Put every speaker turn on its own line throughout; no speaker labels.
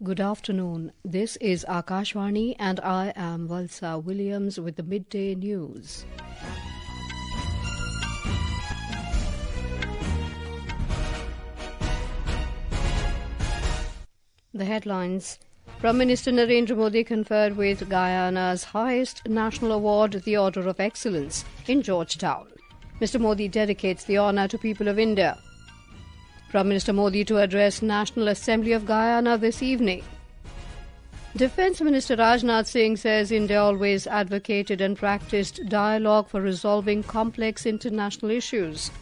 Good afternoon. This is Akashvani and I am Valsa Williams with the midday news. The headlines. Prime Minister Narendra Modi conferred with Guyana's highest national award, the Order of Excellence, in Georgetown. Mr. Modi dedicates the honour to people of India. Prime Minister Modi to address National Assembly of Guyana this evening. Defence Minister Rajnath Singh says India always advocated and practiced dialogue for resolving complex international issues.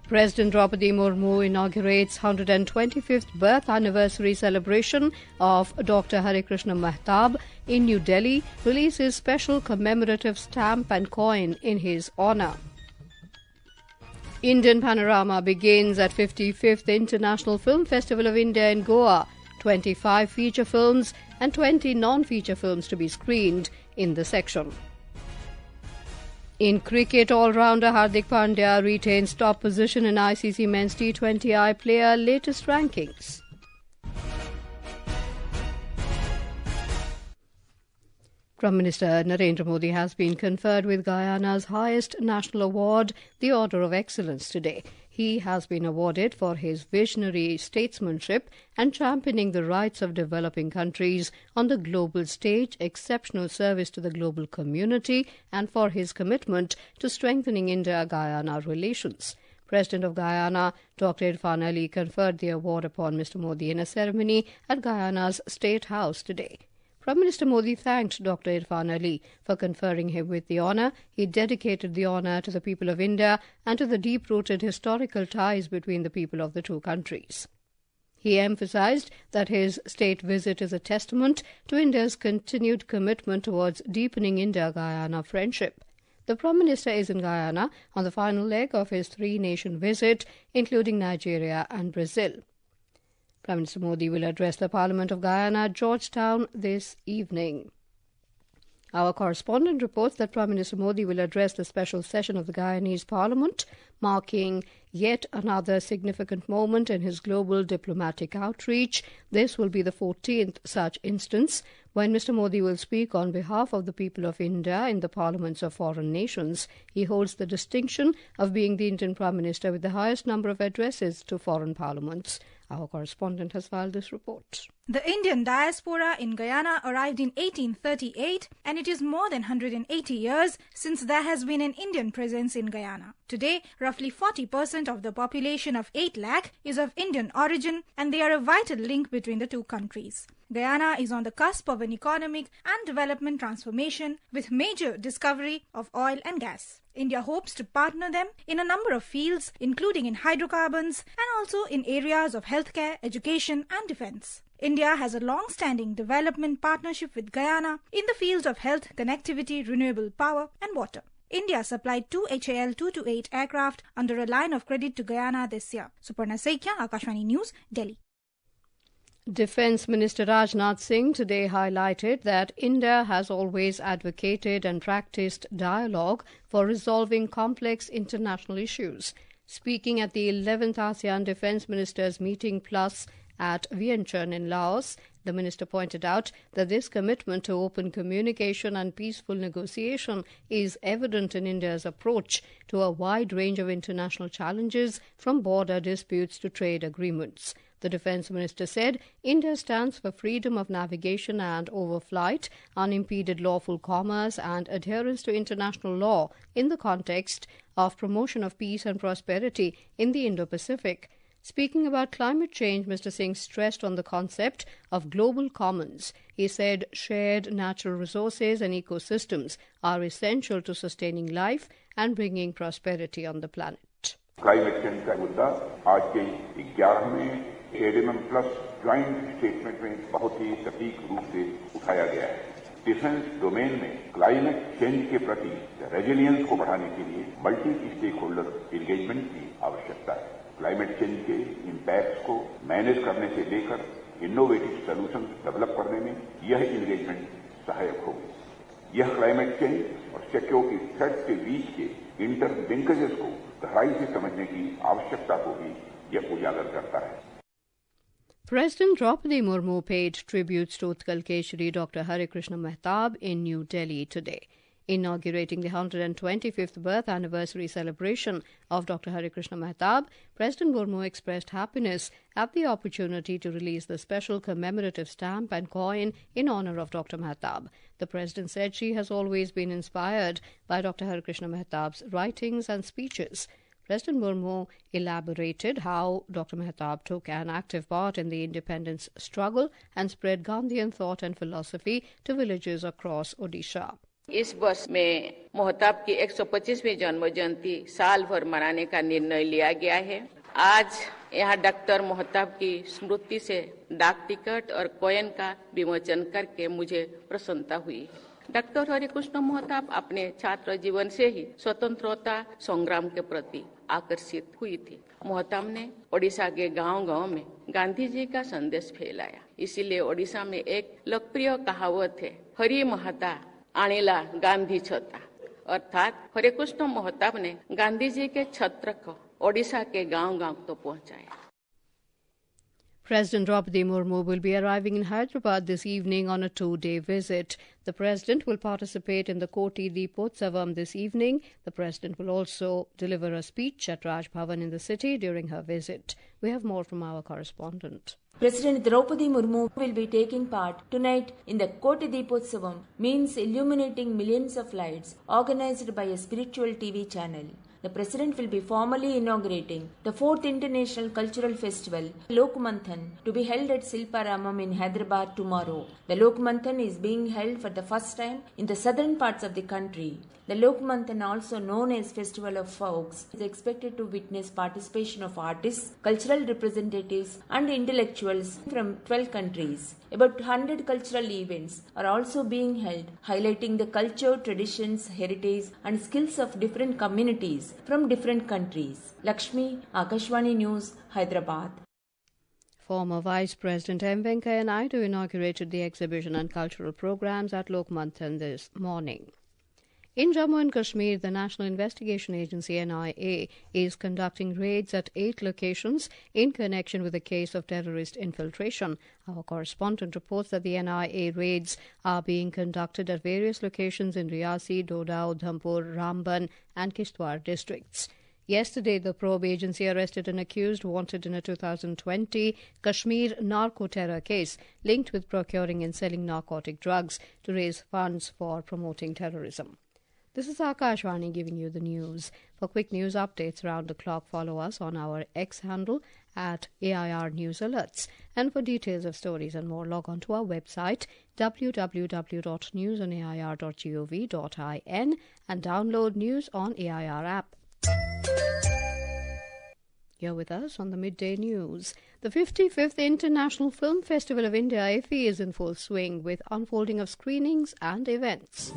President Droupadi Murmu inaugurates 125th birth anniversary celebration of Dr. Harekrushna Mahtab in New Delhi, releases special commemorative stamp and coin in his honour. Indian Panorama begins at 55th International Film Festival of India in Goa. 25 feature films and 20 non-feature films to be screened in the section. In cricket, all-rounder Hardik Pandaya retains top position in ICC Men's T20I player latest rankings. Prime Minister Narendra Modi has been conferred with Guyana's highest national award, the Order of Excellence, today. He has been awarded for his visionary statesmanship and championing the rights of developing countries on the global stage, exceptional service to the global community, and for his commitment to strengthening India-Guyana relations. President of Guyana, Dr. Irfan Ali, conferred the award upon Mr. Modi in a ceremony at Guyana's State House today. Prime Minister Modi thanked Dr. Irfan Ali for conferring him with the honour. He dedicated the honour to the people of India and to the deep-rooted historical ties between the people of the two countries. He emphasised that his state visit is a testament to India's continued commitment towards deepening India-Guyana friendship. The Prime Minister is in Guyana on the final leg of his three-nation visit, including Nigeria and Brazil. Prime Minister Modi will address the Parliament of Guyana at Georgetown this evening. Our correspondent reports that Prime Minister Modi will address the special session of the Guyanese Parliament, marking yet another significant moment in his global diplomatic outreach. This will be the 14th such instance when Mr. Modi will speak on behalf of the people of India in the parliaments of foreign nations. He holds the distinction of being the Indian Prime Minister with the highest number of addresses to foreign parliaments. Our correspondent has filed this report.
The Indian diaspora in Guyana arrived in 1838, and it is more than 180 years since there has been an Indian presence in Guyana. Today, roughly 40% of the population of 8 lakh is of Indian origin, and they are a vital link between the two countries. Guyana is on the cusp of an economic and development transformation with major discovery of oil and gas. India hopes to partner them in a number of fields, including in hydrocarbons and also in areas of healthcare, education and defence. India has a long-standing development partnership with Guyana in the fields of health, connectivity, renewable power and water. India supplied 2 HAL-228 aircraft under a line of credit to Guyana this year. Suparna Saikia, Akashvani News, Delhi.
Defence Minister Rajnath Singh today highlighted that India has always advocated and practiced dialogue for resolving complex international issues. Speaking at the 11th ASEAN Defence Ministers Meeting Plus at Vientiane in Laos, the minister pointed out that this commitment to open communication and peaceful negotiation is evident in India's approach to a wide range of international challenges, from border disputes to trade agreements. The Defence Minister said India stands for freedom of navigation and overflight, unimpeded lawful commerce and adherence to international law in the context of promotion of peace and prosperity in the Indo-Pacific. Speaking about climate change, Mr. Singh stressed on the concept of global commons. He said shared natural resources and ecosystems are essential to sustaining life and bringing prosperity on the planet.
Climate change का मुद्दा आज के 11वें ADM plus joint statement में बहुत ही सटीक रूप से उठाया गया है। डिफेंस डोमेन में क्लाइमेट चेंज के प्रति रेजिलियंस को बढ़ाने के लिए मल्टी स्टेक होल्डर एंगेजमेंट की आवश्यकता है। क्लाइमेट चेंज के इम्पैक्ट्स को मैनेज करने से लेकर इनोवेटिव सॉल्यूशन डेवलप करने में यह एंगेजमेंट सहायक होगी। यह क्लाइमेट चेंज और सिक्योरिटी थ्रेट्स के बीच के इंटरलिंकेजेस को गहराई से समझने की आवश्यकता को भी यह उजागर करता है।
President Droupadi Murmu paid tributes to Utkal Keshari Dr. Harekrushna Mahtab in New Delhi today. Inaugurating the 125th birth anniversary celebration of Dr. Harekrushna Mahtab, President Murmu expressed happiness at the opportunity to release the special commemorative stamp and coin in honour of Dr. Mahtab. The President said she has always been inspired by Dr. Harekrushna Mahtab's writings and speeches. President Murmu elaborated how Dr. Mahtab took an active part in the independence struggle and spread Gandhian thought and philosophy to villages across Odisha.
इस वर्ष में मोहताब की 125वीं जन्म जयंती साल भर मनाने का निर्णय लिया गया है। आज यहाँ डॉक्टर मोहताब की स्मृति से डाक टिकट और कॉइन का विमोचन करके मुझे प्रसन्नता हुई। डॉक्टर हरिकृष्ण मोहताब अपने छात्र जीवन से ही स्वतंत्रता संग्राम के प्रति आकर्षित हुई थी। मोहताब ने ओडिशा के गांव-गांव में गांधी जी का संदेश फैलाया। इसीलिए ओडिशा में एक लोकप्रिय कहावत है, हरि महता आनिला गांधी छत्ता, अर्थात हरिकृष्ण मोहताब ने गांधी जी के छत्र को ओडिशा के गांव-गांव तक पहुंचाया।
President Droupadi Murmu will be arriving in Hyderabad this evening on a 2-day visit. The President will participate in the Koti Deepotsavam this evening. The President will also deliver a speech at Raj Bhavan in the city during her visit. We have more from our correspondent.
President Droupadi Murmu will be taking part tonight in the Koti Deepotsavam, means illuminating millions of lights, organized by a spiritual TV channel. The President will be formally inaugurating the 4th International Cultural Festival, Lok Manthan, to be held at Silparamam in Hyderabad tomorrow. The Lok Manthan is being held for the first time in the southern parts of the country. The Lok Manthan, also known as Festival of Folks, is expected to witness participation of artists, cultural representatives and intellectuals from 12 countries. About 100 cultural events are also being held, highlighting the culture, traditions, heritage and skills of different communities from different countries. Lakshmi, Akashvani News, Hyderabad.
Former Vice President M. Venkaiah Naidu inaugurated the exhibition and cultural programs at Lok Manthan this morning. In Jammu and Kashmir, the National Investigation Agency NIA is conducting raids at 8 locations in connection with a case of terrorist infiltration. Our correspondent reports that the NIA raids are being conducted at various locations in Riyasi, Doda, Udhampur, Ramban and Kishtwar districts. Yesterday, the probe agency arrested an accused wanted in a 2020 Kashmir narco-terror case linked with procuring and selling narcotic drugs to raise funds for promoting terrorism. This is Akashvani giving you the news. For quick news updates around the clock, follow us on our X handle at AIR News Alerts. And for details of stories and more, log on to our website www.newsonair.gov.in and download News on AIR app. You're with us on the Midday News. The 55th International Film Festival of India, IFFI, is in full swing with unfolding of screenings and events.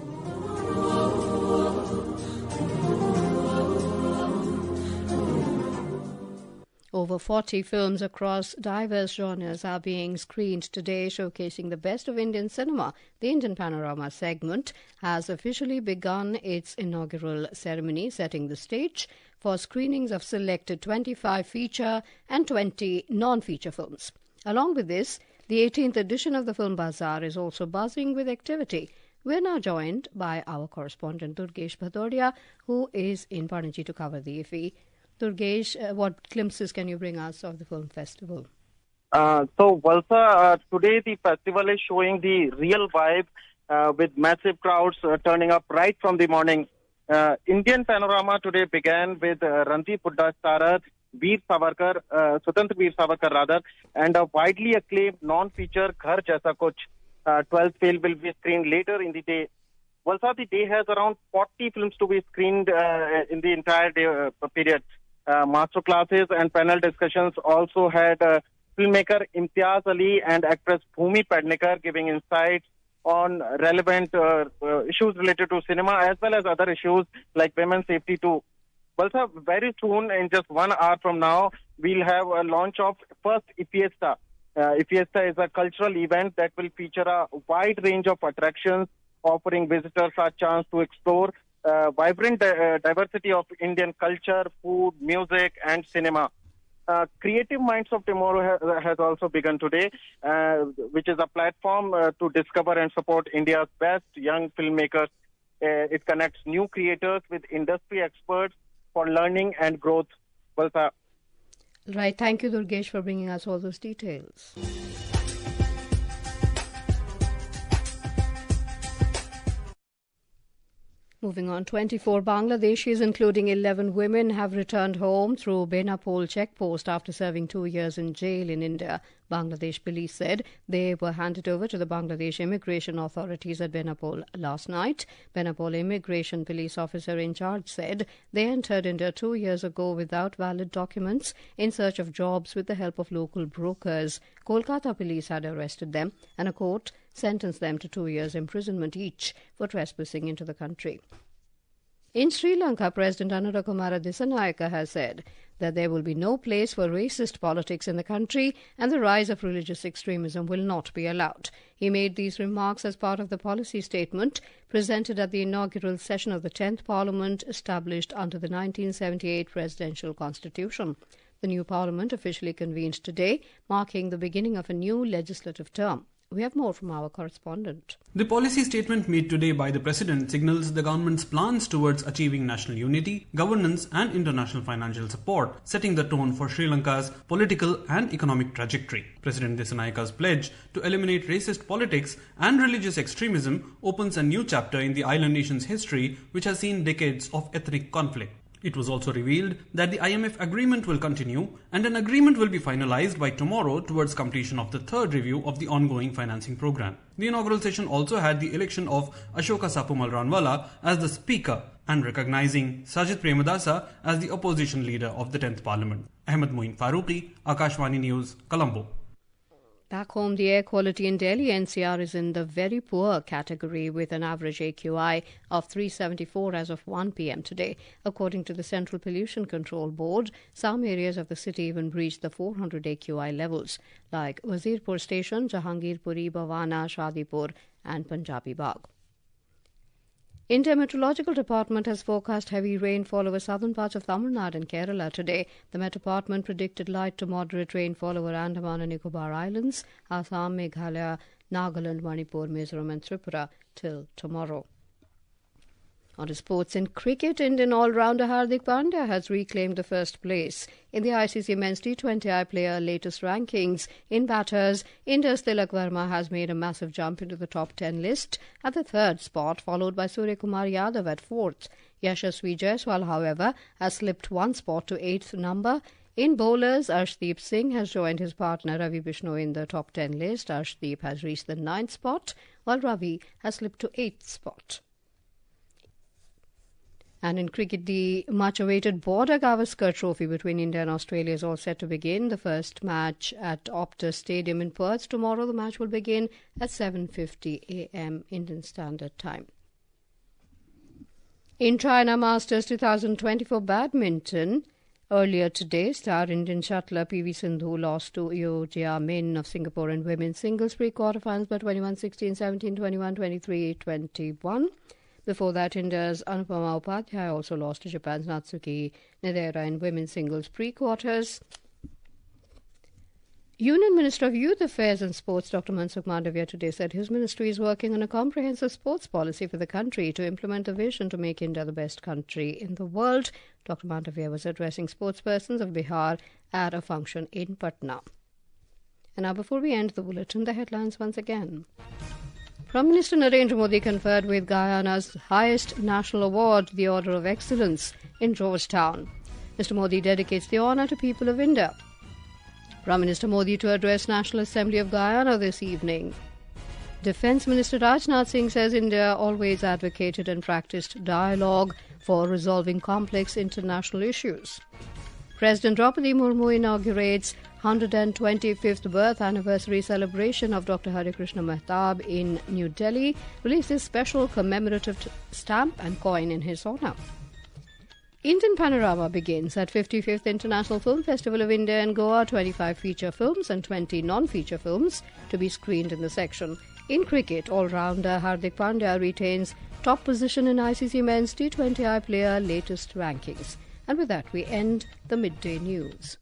Over 40 films across diverse genres are being screened today, showcasing the best of Indian cinema. The Indian Panorama segment has officially begun its inaugural ceremony, setting the stage for screenings of selected 25 feature and 20 non-feature films. Along with this, the 18th edition of the Film Bazaar is also buzzing with activity. We're now joined by our correspondent Durgesh Bhadoria, who is in Panaji to cover the IFFI. Durgesh, what glimpses can you bring us of the film festival?
Valsa, today the festival is showing the real vibe with massive crowds turning up right from the morning. Indian Panorama today began with Ranjit Hooda starrer Veer Savarkar, Swatantr Veer Savarkar rather, and a widely acclaimed non-feature Ghar Jaisa Kuch. 12th film will be screened later in the day. Valsa, the day has around 40 films to be screened in the entire day period. Master classes and panel discussions also had filmmaker Imtiaz Ali and actress Bhumi Pednekar giving insights on relevant issues related to cinema as well as other issues like women's safety too. Also, very soon, in just 1 hour from now, we'll have a launch of first IFFI. IFFI is a cultural event that will feature a wide range of attractions, offering visitors a chance to explore vibrant diversity of Indian culture, food, music, and cinema. Creative Minds of Tomorrow has also begun today, which is a platform to discover and support India's best young filmmakers. It connects new creators with industry experts for learning and growth. Valsa.
Right. Thank you, Durgesh, for bringing us all those details. Moving on, 24 Bangladeshis, including 11 women, have returned home through Benapole checkpost after serving 2 years in jail in India. Bangladesh police said they were handed over to the Bangladesh immigration authorities at Benapole last night. Benapole immigration police officer in charge said they entered India 2 years ago without valid documents in search of jobs with the help of local brokers. Kolkata police had arrested them and a court sentenced them to 2 years imprisonment each for trespassing into the country. In Sri Lanka, President Anurakumara Dissanayaka has said that there will be no place for racist politics in the country and the rise of religious extremism will not be allowed. He made these remarks as part of the policy statement presented at the inaugural session of the 10th Parliament established under the 1978 Presidential Constitution. The new Parliament officially convened today, marking the beginning of a new legislative term. We have more from our correspondent.
The policy statement made today by the President signals the government's plans towards achieving national unity, governance and international financial support, setting the tone for Sri Lanka's political and economic trajectory. President Dissanayaka's pledge to eliminate racist politics and religious extremism opens a new chapter in the island nation's history, which has seen decades of ethnic conflict. It was also revealed that the IMF agreement will continue and an agreement will be finalized by tomorrow towards completion of the third review of the ongoing financing program. The inaugural session also had the election of Ashoka Sapumal Ranwala as the Speaker and recognizing Sajid Premadasa as the opposition leader of the 10th Parliament. Ahmed Moin Farooqi, Akashvani News, Colombo.
Back home, the air quality in Delhi NCR is in the very poor category with an average AQI of 374 as of 1 p.m. today. According to the Central Pollution Control Board, some areas of the city even breached the 400 AQI levels, like Wazirpur Station, Jahangirpuri, Bhavana, Shadipur and Punjabi Bagh. India Meteorological Department has forecast heavy rainfall over southern parts of Tamil Nadu and Kerala today. The Met Department predicted light to moderate rainfall over Andaman and Nicobar Islands, Assam, Meghalaya, Nagaland, Manipur, Mizoram and Tripura till tomorrow. On to sports. In cricket, Indian all-rounder Hardik Pandaya has reclaimed the first place in the ICC Men's T20I player latest rankings. In batters, India's Tilak Verma has made a massive jump into the top 10 list at the third spot, followed by Surya Kumar Yadav at fourth. Yashasvi Jaiswal, however, has slipped one spot to 8th number. In bowlers, Arshdeep Singh has joined his partner Ravi Bishnoi in the top 10 list. Arshdeep has reached the 9th spot, while Ravi has slipped to 8th spot. And in cricket, the much-awaited Border Gavaskar Trophy between India and Australia is all set to begin. The first match at Optus Stadium in Perth tomorrow. The match will begin at 7:50 a.m. Indian Standard Time. In China Masters 2024 badminton, earlier today, star Indian shuttler PV Sindhu lost to Yeo Jia Min of Singapore in women's singles pre-quarterfinals by 21-16, 17-21, 23-21. Before that, India's Anupama Upadhyay also lost to Japan's Natsuki Nedera in women's singles pre-quarters. Union Minister of Youth Affairs and Sports Dr. Mansukh Mandavia today said his ministry is working on a comprehensive sports policy for the country to implement a vision to make India the best country in the world. Dr. Mandavia was addressing sportspersons of Bihar at a function in Patna. And now, before we end the bulletin, the headlines once again. Prime Minister Narendra Modi conferred with Guyana's highest national award, the Order of Excellence, in Georgetown. Mr. Modi dedicates the honour to people of India. Prime Minister Modi to address National Assembly of Guyana this evening. Defence Minister Rajnath Singh says India always advocated and practiced dialogue for resolving complex international issues. President Droupadi Murmu inaugurates 125th birth anniversary celebration of Dr. Harekrushna Mahtab in New Delhi, releases special commemorative stamp and coin in his honour. Indian Panorama begins at 55th International Film Festival of India and Goa, 25 feature films and 20 non-feature films to be screened in the section. In cricket, all-rounder Hardik Pandaya retains top position in ICC Men's T20I player latest rankings. And with that, we end the midday news.